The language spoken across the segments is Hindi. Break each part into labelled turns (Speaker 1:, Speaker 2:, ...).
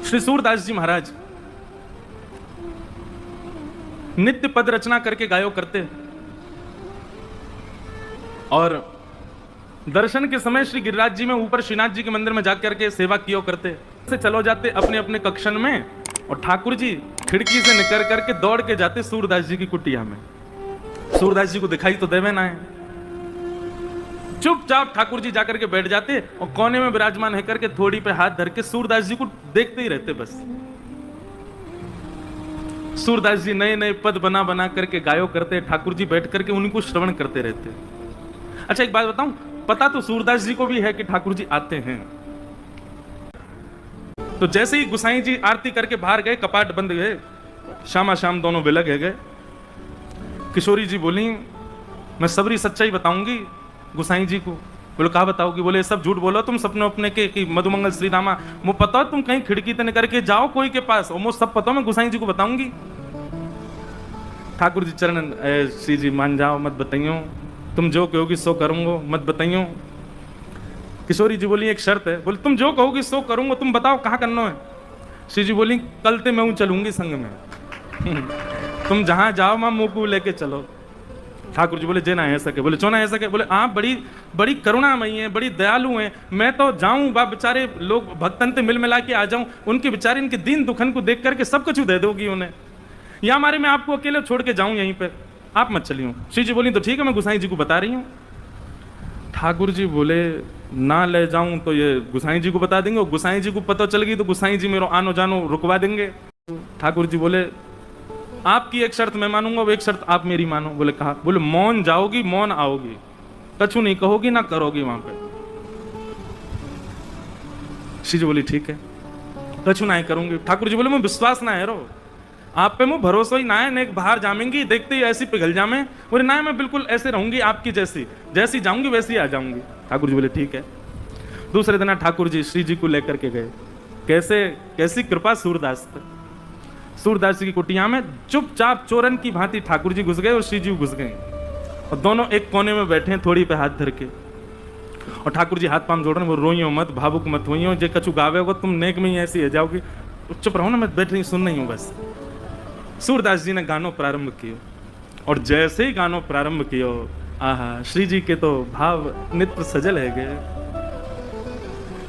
Speaker 1: श्री सूरदास जी महाराज नित्य पद रचना करके गायो करते, और दर्शन के समय श्री गिरिराज जी में ऊपर श्रीनाथ जी के मंदिर में जाकर के सेवा किया करते। से चलो जाते अपने अपने कक्षन में, और ठाकुर जी खिड़की से निकल करके दौड़ के जाते सूरदास जी की कुटिया में। सूरदास जी को दिखाई तो देवे ना है, चुपचाप ठाकुर जी जाकर के बैठ जाते और कोने में विराजमान है करके थोड़ी पे हाथ धर के सूरदास जी को देखते ही रहते बस। सूरदास जी नए नए पद बना बना करके गायो करते, ठाकुर जी बैठ करके उनको श्रवण करते रहते। अच्छा एक बात बताऊं, पता तो सूरदास जी को भी है कि ठाकुर जी आते हैं। तो जैसे ही गुसाई जी आरती करके बाहर गए, कपाट बंद गए, शामा शाम दोनों बिलग गए। किशोरी जी बोली मैं सबरी सच्चाई बताऊंगी गुसाई जी को। बोले कहा बताओगी? बोले सब झूठ बोलो तुम सपने अपने के कि मधुमंगल श्री रामा, मुझे पता तुम कहीं खिड़की तने करके जाओ कोई के पास, और मुझे सब पता मैं गुसाई जी को बताऊंगी। ठाकुर जी चरण श्री जी मान जाओ, मत बताइयो, तुम जो कहोगी सो करूंगा, मत बताइयो। किशोरी जी बोली एक शर्त है। बोले तुम जो कहोगी सो करूंगा, तुम बताओ कहाँ करना है। श्री जी बोली कल ते मैं चलूंगी संग में तुम जहां जाओ मां मुंह को लेके चलो। ठाकुर जी बोले जे ना है सके। बोले चो ना है सके? बोले आप बड़ी बड़ी करुणामयी हैं, बड़ी दयालु हैं, मैं तो जाऊं बा बेचारे लोग भक्तन से मिल मिला के आ जाऊं, उनके बेचारे इनके दीन दुखन को देख करके सब कुछ दे दोगी उन्हें, या हमारे मैं आपको अकेले छोड़ के जाऊं यहीं पे, आप मत चलियो। श्री जी बोली तो ठीक है मैं गुसाई जी को बता रही हूँ। ठाकुर जी बोले ना ले जाऊं तो ये गुसाई जी को बता देंगे, और गुसाई जी को पता चल गई तो गुसाई जी मेरा आनो जानो रुकवा देंगे। ठाकुर जी बोले आपकी एक शर्त मैं मानूंगा, वो एक शर्त आप मेरी मानो। बोले कहा? बोले मौन जाओगी मौन आओगी, कछु नहीं कहोगी ना करोगी वहां पे। श्री जी बोली ठीक है कछु ना करूंगी। ठाकुर जी बोले मैं विश्वास ना है रो, आप पे मुझे भरोसा ही ना है, नेक बाहर जामेंगी देखते ही ऐसी पिघल जामे। बोले ना मैं बिल्कुल ऐसे रहूंगी आपकी जैसी, जैसी जाऊंगी वैसी आ जाऊंगी। ठाकुर जी बोले ठीक है। दूसरे दिन ठाकुर जी श्री जी को लेकर के गए। कैसे कैसी कृपा सूरदास पे। सूरदास जी की कुटिया में चुपचाप चोरन की भांति ठाकुर जी घुस गए और श्री जी घुस गए, और दोनों एक कोने में बैठे हैं थोड़ी पे हाथ धर के, और ठाकुर जी हाथ पांव जोड़ रहे हैं। वो रोइयो मत, भावुक मत होइयो, जे कछु गावे हो तुम नेक में ही ऐसी है जाओगी, चुप रहो ना, मैं बैठ रही सुन रही हूँ बस। सूरदास जी ने गानो प्रारंभ किया, और जैसे ही गानो प्रारंभ किया, आहा श्री जी के तो भाव नेत्र सजल है गए।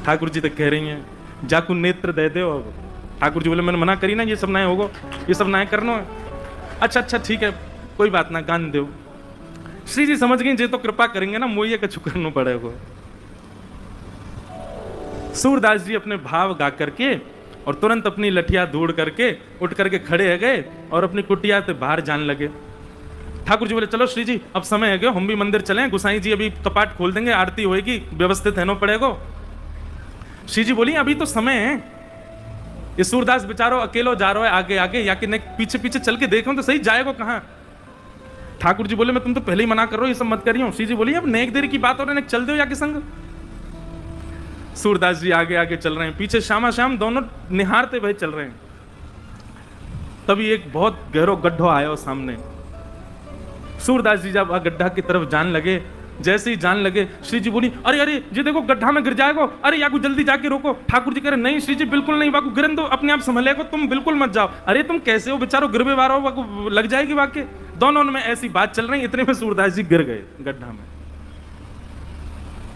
Speaker 1: ठाकुर जी तो कह रही हैं जाकू नेत्र दे दो। अब ठाकुर जी बोले मैंने मना करी ना, ये सब ना होगो, ये सब ना करना है। अच्छा अच्छा ठीक है कोई बात ना, गान दो। श्री जी समझ गई जे तो कृपा करेंगे ना, मुझे कछु करना पड़ेगा। सूरदास जी अपने भाव गा करके और तुरंत अपनी लठिया दूड़ करके उठ करके खड़े हो गए और अपनी कुटिया से बाहर जाने लगे। ठाकुर जी बोले चलो श्री जी अब समय है गया, हम भी मंदिर चलें, गुसाई जी अभी कपाट खोल देंगे, आरती होएगी, व्यवस्थित रहना पड़ेगा। श्री जी बोली अभी तो समय है, ये सूरदास बेचारो अकेलो जा रहा है आगे आगे, या कि पीछे पीछे चल के देखो तो सही जाएगा कहाँ। ठाकुर जी बोले मैं तुम तो पहले ही मना कर रहा हूं, ये सब मत करियो। श्री जी बोली अब नेक देर की बात हो रही है, चल दो या के संग। सूरदास जी आगे आगे चल रहे हैं, पीछे श्यामा श्याम दोनों निहारते हुए चल रहे हैं। तभी एक बहुत गहरा गड्ढा आया सामने। सूरदास जी जब गड्ढा की तरफ जान लगे, जैसे ही जान लगे श्री जी बोली अरे अरे जी देखो गड्ढा में गिर जाएगा, अरे याकू जल्दी जाके रोको। ठाकुर जी कह रहे नहीं श्री जी बिल्कुल नहीं, वाकू गिरन दो, अपने आप संभलेगो, तुम बिल्कुल मत जाओ। अरे तुम कैसे हो बेचारो, गिरवे वारो वाकू लग जाएगी वाके। दोनों में ऐसी बात चल रही, इतने में सूरदास जी गिर गए गड्ढा में।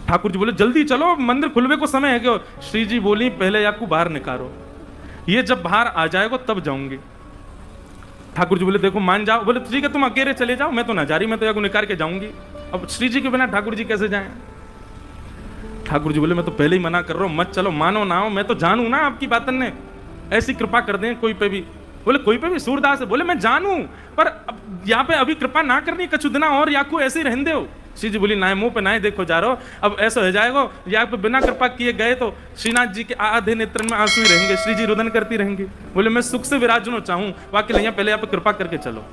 Speaker 1: ठाकुर जी बोले जल्दी चलो मंदिर खुलवे को समय है क्यों। श्री जी बोली पहले याकू बाहर निकालो, ये जब बाहर आ जाएगा तब जाऊंगी। ठाकुर जी बोले देखो मान जाओ। बोले ठीक है तुम अकेले चले जाओ, मैं तो ना जा रही, मैं तो याकू निकाल के जाऊंगी। अब श्री जी के बिना ठाकुर जी कैसे जाएं। ठाकुर जी बोले मैं तो पहले ही मना कर रहा हूं, मत चलो, मानो ना हो, मैं तो जानू ना आपकी बातन ने, ऐसी कृपा कर दें कोई पे भी। बोले कोई पे भी? सूरदास है। बोले मैं जानू पर अब यहाँ पे अभी कृपा ना करनी, कछु दिना और याकू ऐसे ही रहने दो। श्री जी बोली ना मुंह पे ना देखो जा रहा हो, अब ऐसा हो जाएगा यहाँ पे बिना कृपा किए गए तो श्रीनाथ जी के आधे नेत्र में आंसू ही रहेंगे, श्री जी रुदन करती रहेंगी। बोले मैं सुख से विराजनो चाहूं, वाकई नहीं पहले यहाँ पे कृपा करके चलो।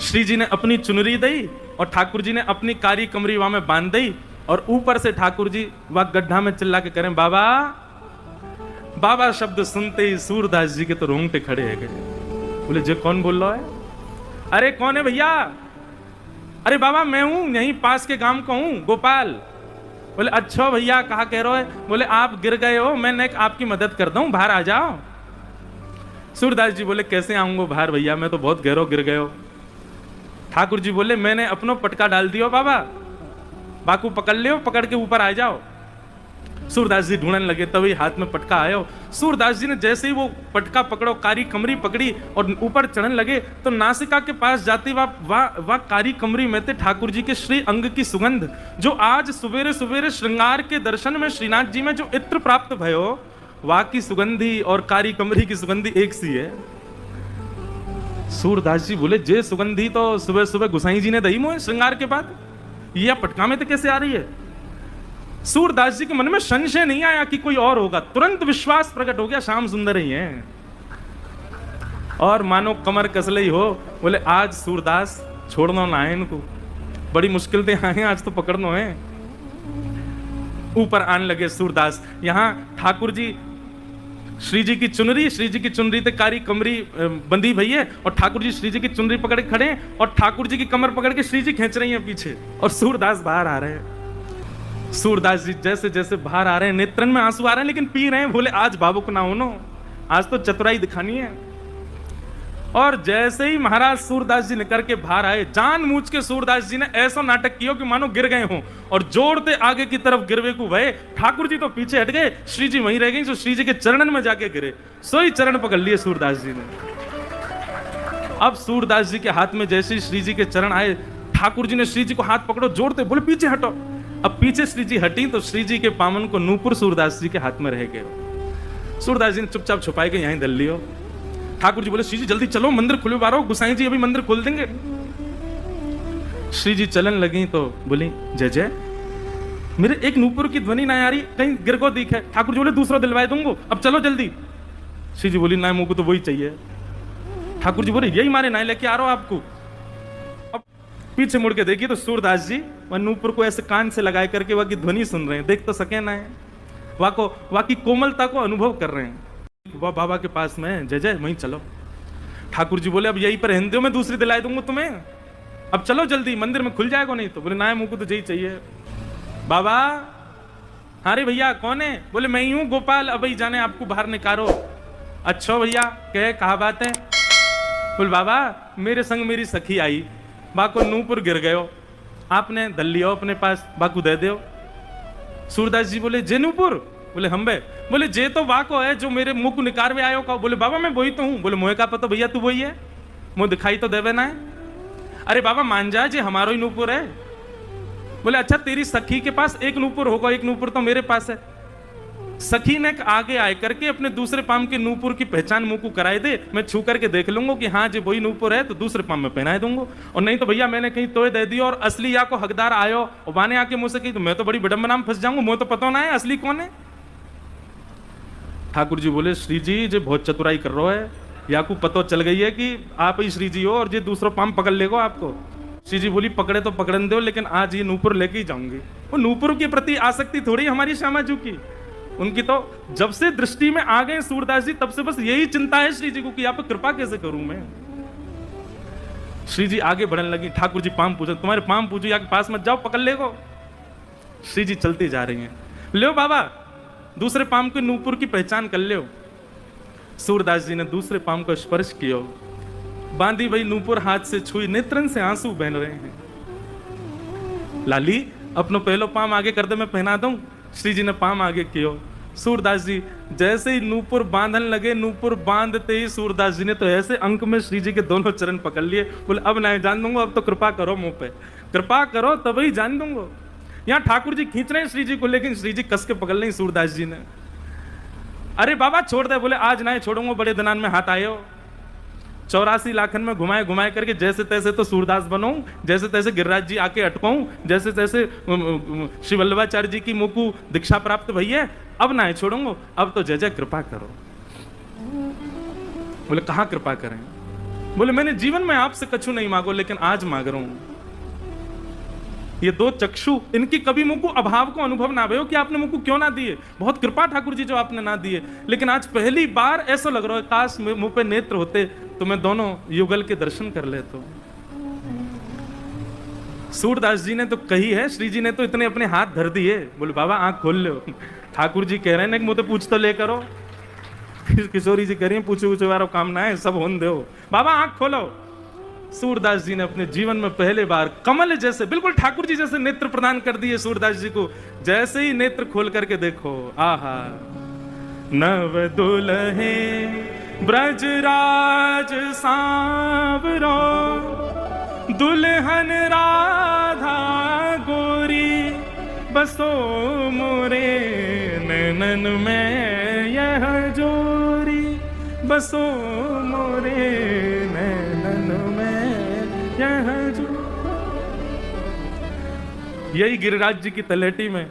Speaker 1: श्री जी ने अपनी चुनरी दी और ठाकुर जी ने अपनी कारी कमरी वहां में बांध दी, और ऊपर से ठाकुर जी वह गड्ढा में चिल्ला के करें बाबा बाबा शब्द सुनते ही सूरदास जी के तो रोंगटे खड़े है गए। बोले जे कौन बोल रहा है? अरे कौन है भैया? अरे बाबा मैं हूं, यहीं पास के गांव का हूं, गोपाल। बोले अच्छा भैया कहा कह रहे हो? बोले आप गिर गए हो, मैं आपकी मदद करता हूं, बाहर आ जाओ। सूरदास जी बोले कैसे आऊंगा बाहर भैया, मैं तो बहुत गहरो गिर गए हो। ठाकुर जी बोले मैंने अपनो पटका डाल दियो बाबा, बाकू पकड़ लियो, पकड़ के ऊपर आ जाओ। सूरदास जी ढूंढने लगे, तभी हाथ में पटका आयो। सूरदास जी ने जैसे ही वो पटका पकड़ो, कारी कमरी पकड़ी और ऊपर चढ़ने लगे, तो नासिका के पास जाते वह कारी कमरी में थे ठाकुर जी के श्री अंग की सुगंध, जो आज सवेरे सवेरे श्रृंगार के दर्शन में श्रीनाथ जी में जो इत्र प्राप्त भयो, वहां की सुगंधी और कारी कमरी की सुगंधी एक सी है। सूरदास जी बोले जे सुगंधी तो सुबह सुबह गुसाई जी ने दही मोहे श्रृंगार के बाद, यह पटका में तो कैसे आ रही है? सूरदास जी के मन में संशय नहीं आया कि कोई और होगा, तुरंत विश्वास प्रकट हो गया श्याम सुंदर ही है। और मानो कमर कसले ही हो, बोले आज सूरदास छोड़ना ना है इनको, बड़ी मुश्किल से आए हैं, आज तो पकड़ना है। ऊपर आने लगे सूरदास। यहां ठाकुर जी श्री जी की चुनरी ते कारी कमरी बंदी भई है, और ठाकुर जी श्री जी की चुनरी पकड़ के खड़े हैं, और ठाकुर जी की कमर पकड़ के श्री जी खींच रही हैं पीछे, और सूरदास बाहर आ रहे हैं। सूरदास जी जैसे जैसे बाहर आ रहे हैं, नेत्रन में आंसू आ रहे हैं, लेकिन पी रहे हैं। बोले आज भावुक ना होनो, आज तो चतुराई दिखानी है। और जैसे ही महाराज सूरदास जी निकल के बाहर आए, जानबूझ के सूरदास जी ने ऐसा नाटक किया कि मानो गिर गए हों, और जोड़ते आगे की तरफ गिरवे को भय। ठाकुर जी तो पीछे हट गए, श्री जी वहीं रह गई, जो श्री जी के चरणन में जाके गिरे, सोई चरण पकड़ लिए सूरदास जी ने। अब सूरदास जी के हाथ में जैसे ही श्री जी के चरण आए, ठाकुर जी ने श्री जी को हाथ पकड़ो, जोड़ते बोले पीछे हटो। अब पीछे श्री जी हटी तो श्री जी के पामन को नूपुर सूरदास जी के हाथ में रह गए। सूरदास जी ने चुपचाप छुपाए के यहीं धर लियो। ठाकुर जी बोले श्री जी जल्दी चलो, मंदिर खुले बारो, गुसाई जी अभी मंदिर खोल देंगे। श्री जी चलन लगी तो बोली जय जय, मेरे एक नूपुर की ध्वनि ना आ रही, कहीं गिर को दिखे। ठाकुर जी बोले दूसरा दिलवाए दूंगा, अब चलो जल्दी। श्री जी बोली ना, मुंह को तो वही चाहिए। ठाकुर जी बोले यही मारे ना लेके आ रहा हूं आपको। अब पीछे मुड़ के देखिए तो सूरदास जी वह नूपुर को ऐसे कान से लगाए करके वह की ध्वनि सुन रहे हैं, देख तो सके ना है, वह की कोमलता को अनुभव कर रहे हैं। वह बाबा के पास में जय जय, वहीं चलो। ठाकुर जी बोले अब यही पर रहने दो, मैं दूसरी दिलाई दूंगा तुम्हें, अब चलो जल्दी, मंदिर में खुल जाएगा नहीं तो। बोले ना मुंह को तो यही चाहिए। बाबा अरे भैया कौन है? बोले मैं ही हूं गोपाल, अब ही जाने आपको बाहर निकालो। अच्छा भैया कहे कहा बात है? बोले बाबा मेरे संग मेरी सखी आई, बाको नूपुर गिर गयो, आपने दल लियो अपने पास, बाकू दे दो। सूरदास जी बोले जे नूपुर? बोले हम बे। बोले जे तो वाको है जो मेरे मुंह को निकार में आयो का। बोले बाबा मैं वही तो हूं। बोले मोहे का पता भैया तू वही है, मुंह दिखाई तो देवे ना है। अरे बाबा मान जा जे हमारो ही नूपुर है। बोले अच्छा तेरी सखी के पास एक नूपुर होगा, एक नूपुर तो मेरे पास है। सखी ने आगे आए करके अपने दूसरे पाम के नूपुर की पहचान मुंह को कराए दे, मैं छू करके देख लूंगा कि हाँ जी वही नूपुर है तो दूसरे पाम में पहनाए दूंगा, और नहीं तो भैया मैंने कहीं तोय दे दी और असली या को हकदार आयो और बाने आके मुझसे कही तो मैं तो बड़ी विडंबना में फंस जाऊंगा, मुझे तो पता ना है असली कौन है। ठाकुर जी बोले श्री जी जो बहुत चतुराई कर रहा है, या को पता चल गई है कि आप ही श्री जी हो और ये दूसरा पाम पकड़ लेगो आपको। श्री जी बोली पकड़े तो पकड़न दो, लेकिन आज ये नूपुर लेके ही जाऊंगी। वो नूपुर के प्रति आसक्ति थोड़ी हमारी श्यामाजू की, उनकी तो जब से दृष्टि में आ गए सूरदास जी तब से बस यही चिंता है श्री जी को कि आप कृपा कैसे करूं मैं। श्री जी आगे बढ़ने लगी, ठाकुर जी पाम पूछे, तुम्हारे पाम पूछो या पास मत जाओ, पकड़ लेगो। श्री जी चलती जा रही हैं, लो बाबा दूसरे पाम के नूपुर की पहचान कर लो। सूरदास जी ने दूसरे पाम को स्पर्श किया, बांधी भाई नूपुर हाथ से छुई, नेत्रन से आंसू बहन रहे हैं। लाली अपनो पहलो पाम आगे कर दे मैं पहना दूं। श्री जी ने पाम आगे कियो। सूरदास जी जैसे ही नूपुर बांधन लगे, नूपुर बांधते ही सूरदास जी ने तो ऐसे अंक में श्री जी के दोनों चरण पकड़ लिए। बोले अब नहीं जान दूंगा, अब तो कृपा करो मुंह पे, कृपा करो तभी जान दूंगा। यहाँ ठाकुर जी खींच रहे हैं श्री जी को, लेकिन श्री जी कस के पकड़ लें सूरदास जी ने। अरे बाबा छोड़ दे। बोले आज नहीं छोड़ूंगा, बड़े दिनान में हाथ आए हो। 84 लाखन में घुमाए घुमाए करके जैसे तैसे तो सूरदास बनाऊं, जैसे तैसे गिरिराज जी आके अटकाऊं, जैसे तैसे श्री वल्लभाचार्य जी की मुंह को दीक्षा प्राप्त भई है, अब ना छोड़ूंगा, अब तो जय जय कृपा करो। बोले कहां कृपा करें? बोले मैंने जीवन में आपसे कछु नहीं मांगो, लेकिन आज मांग रहा हूं। ये दो चक्षु, इनकी कभी मुंह को अभाव को अनुभव ना भयो कि आपने मुंह को क्यों ना दिए। बहुत कृपा ठाकुर जी जो आपने ना दिए, लेकिन आज पहली बार ऐसा लग रहा है काश मुंह पे नेत्र होते तो मैं दोनों युगल के दर्शन कर लेता। सूरदास जी ने तो कही है, श्री जी ने तो इतने अपने हाथ धर दिए, बोले बाबा आंख खोल लो। ठाकुर जी कह रहे हैं कि मुझे पूछ तो ले करो। किशोरी जी कह रही है पूछो पूछो वारो काम ना है, सब होन दो, बाबा आंख खोलो। सूरदास जी ने अपने जीवन में पहले बार कमल जैसे, बिल्कुल ठाकुर जी जैसे नेत्र प्रदान कर दिए सूरदास जी को। जैसे ही नेत्र खोल करके देखो, आहा, नव दुल्हे ब्रजराज सांवरो, दुल्हन राधा गोरी, बसो मोरे नैनन में यह जोरी, बसो मोरे नैनन में यह जोरी। यही गिरिराज जी की तलेटी में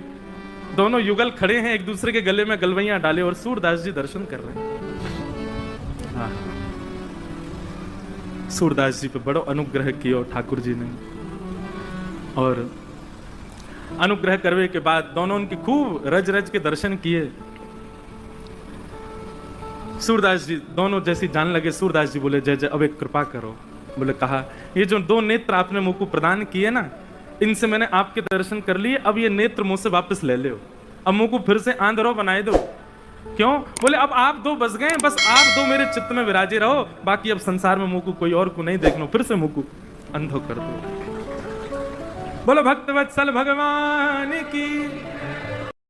Speaker 1: दोनों युगल खड़े हैं, एक दूसरे के गले में गलवैयां डाले और सूरदास जी दर्शन कर रहे हैं। सूरदास जी पे बड़ो अनुग्रह किया ठाकुर जी ने, और अनुग्रह करने के बाद दोनों उनकी खूब रज रज के दर्शन किए। सूरदास जी दोनों जैसी जान लगे, सूरदास जी बोले जय जय अब एक कृपा करो। बोले कहा, ये जो दो नेत्र आपने मुझ को प्रदान किए ना, इनसे मैंने आपके दर्शन कर लिए, अब ये नेत्र मुझसे वापस ले लो, अब मुझ को फिर से आंधरो बनाए दो। क्यों? बोले अब आप दो बस गए, बस आप दो मेरे चित्त में विराजे रहो, बाकी अब संसार में मुझ को कोई और को नहीं देखना, फिर से मुझ को अंधो कर दो। बोलो भक्त वत्सल भगवान की